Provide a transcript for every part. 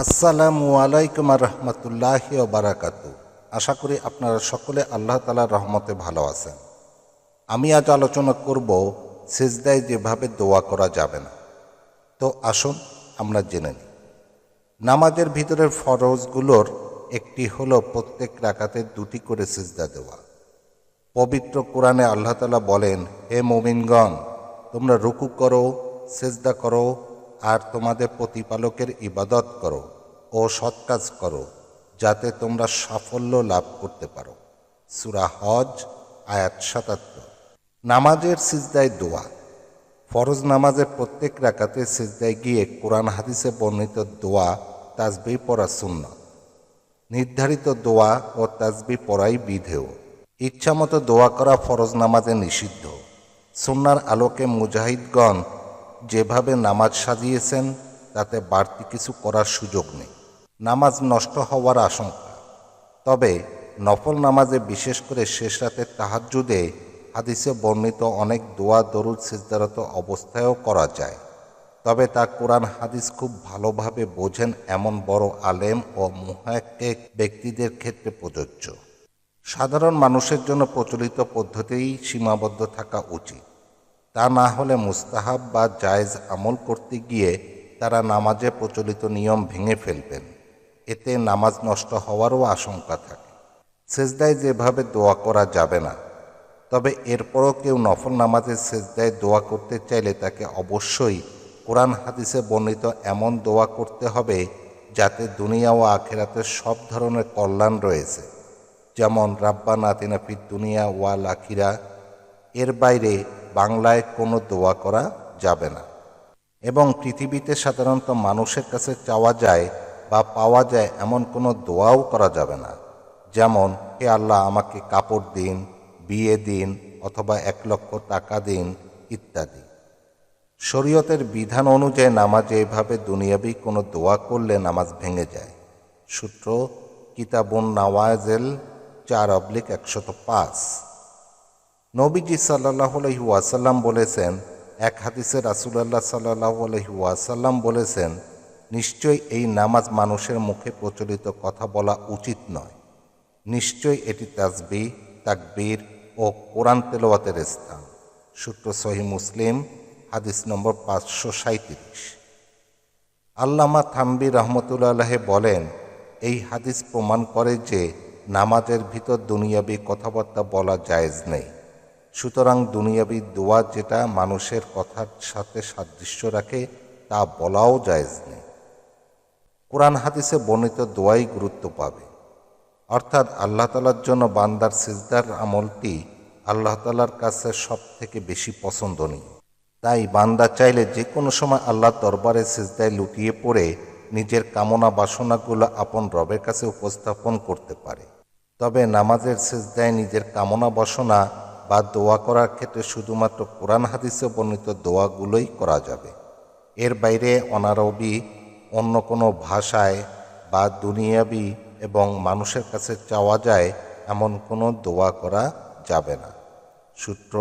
আসসালামু আলাইকুম রহমতুল্লাহি ওয়া বারাকাতু। আশা করি আপনারা সকলে আল্লাহ তাআলার রহমতে ভালো আছেন। আমি আজ আলোচনা করব সিজদায় যেভাবে দোয়া করা যাবে না। তো আসুন আমরা জেনে নিই। নামাজের ভিতরের ফরজগুলোর একটি হলো প্রত্যেক রাকাতে দুটি করে সিজদা দেওয়া। পবিত্র কোরআনে আল্লাহ তাআলা বলেন, হে মুমিনগণ, তোমরা রুকু করো, সিজদা করো আর তোমাদের প্রতিপালকের ইবাদত করো ও সৎ কাজ করো, যাতে তোমরা সাফল্য লাভ করতে পারো। সূরা হজ আয়াত ৭৭। নামাজের সিজদায় দোয়া। ফরজ নামাজের প্রত্যেক রাকাতে সিজদায় গিয়ে কোরআন হাদিসে বর্ণিত দোয়া তাসবিহ পড়া সুন্নাত। নির্ধারিত দোয়া ও তাসবিহ পড়াই বিধেয়। ইচ্ছামতো দোয়া করা ফরজ নামাজে নিষিদ্ধ। সুন্নার আলোকে মুজাহিদগণ যেভাবে নামাজ সাজিয়েছেন তাতে বাড়তি কিছু করার সুযোগ নেই। নামাজ নষ্ট হওয়ার আশঙ্কা। তবে নফল নামাজে, বিশেষ করে শেষ রাতের তাহাজ্জুদে, হাদিসে বর্ণিত অনেক দোয়া দরুদ সিজদারত অবস্থায়ও করা যায়। তবে তা কোরআন হাদিস খুব ভালোভাবে বোঝেন এমন বড় আলেম ও মুহাক্কিক ব্যক্তিদের ক্ষেত্রে প্রযোজ্য। সাধারণ মানুষের জন্য প্রচলিত পদ্ধতিই সীমাবদ্ধ থাকা উচিত। তা না হলে মুস্তাহাব বা জায়েজ আমল করতে গিয়ে তারা নামাজে প্রচলিত নিয়ম ভেঙে ফেলবেন। এতে নামাজ নষ্ট হওয়ারও আশঙ্কা থাকে। সেজদায় যেভাবে দোয়া করা যাবে না। তবে এরপরও কেউ নফল নামাজের সেজদায় দোয়া করতে চাইলে তাকে অবশ্যই কোরআন হাদিসে বর্ণিত এমন দোয়া করতে হবে যাতে দুনিয়া ও আখিরাতের সব ধরনের কল্যাণ রয়েছে, যেমন রাব্বানা আতিনা ফিদ দুনিয়া ওয়াল আখিরা। এর বাইরে বাংলায় কোনো দোয়া করা যাবে না। এবং পৃথিবীতে সাধারণত মানুষের কাছে চাওয়া যায় বা পাওয়া যায় এমন কোনো দোয়াও করা যাবে না, যেমন হে আল্লাহ আমাকে কাপড় দিন, বিয়ে দিন অথবা ১ লক্ষ টাকা দিন ইত্যাদি। শরীয়তের বিধান অনুযায়ী নামাজে এভাবে দুনিয়াবি কোনো দোয়া করলে নামাজ ভেঙে যায়। সূত্র কিতাবুন নাওয়াজিল ৪/১০৫। নবীজি সাল্লাল্লাহু আলাইহি ওয়াসাল্লাম বলেছেন, এক হাদিসে রাসূলুল্লাহ সাল্লাল্লাহু আলাইহি ওয়াসাল্লাম বলেছেন, নিশ্চয়ই এই নামাজ মানুষের মুখে প্রচলিত কথা বলা উচিত নয়। নিশ্চয়ই এটি তাসবিহ, তাকবীর ও কোরআন তেলাওয়াতের স্থান। সূত্র সহিহ মুসলিম, হাদিস নম্বর ৫৩৭। আল্লামা থানভী রহমতুল্লাহ আলাইহি বলেন, এই হাদিস প্রমাণ করে যে নামাজের ভিতর দুনিয়াবি কথাবার্তা বলা জায়েজ নেই। সুতরাং দুনিয়াবি দোয়া যেটা মানুষের কথার সাথে সাদৃশ্য রাখে তা বলাও জায়েজ নেই। কোরআন হাদিসে বর্ণিত দোয়াই গুরুত্ব পাবে। অর্থাৎ আল্লাহ তাআলার জন্য বান্দার সিজদার আমলটি আল্লাহ তাআলার কাছে সব থেকে বেশি পছন্দনীয়। তাই বান্দা চাইলে যে কোনো সময় আল্লাহর দরবারে সিজদায় লুটিয়ে পড়ে নিজের কামনা বাসনাগুলো আপন রবের কাছে উপস্থাপন করতে পারে। তবে নামাজের সিজদায় নিজের কামনা বাসনা বা দোয়া করার ক্ষেত্রে শুধুমাত্র কোরআন হাদিসে বর্ণিত দোয়াগুলোই করা যাবে। এর বাইরে অনারবি, অন্য কোনো ভাষায় বা দুনিয়াবি এবং মানুষের কাছে চাওয়া যায় এমন কোনো দোয়া করা যাবে না। সূত্র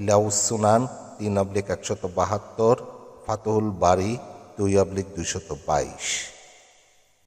ইলাউস সুনান ৩/১৭২, ফাতহুল বারী ২/২২২।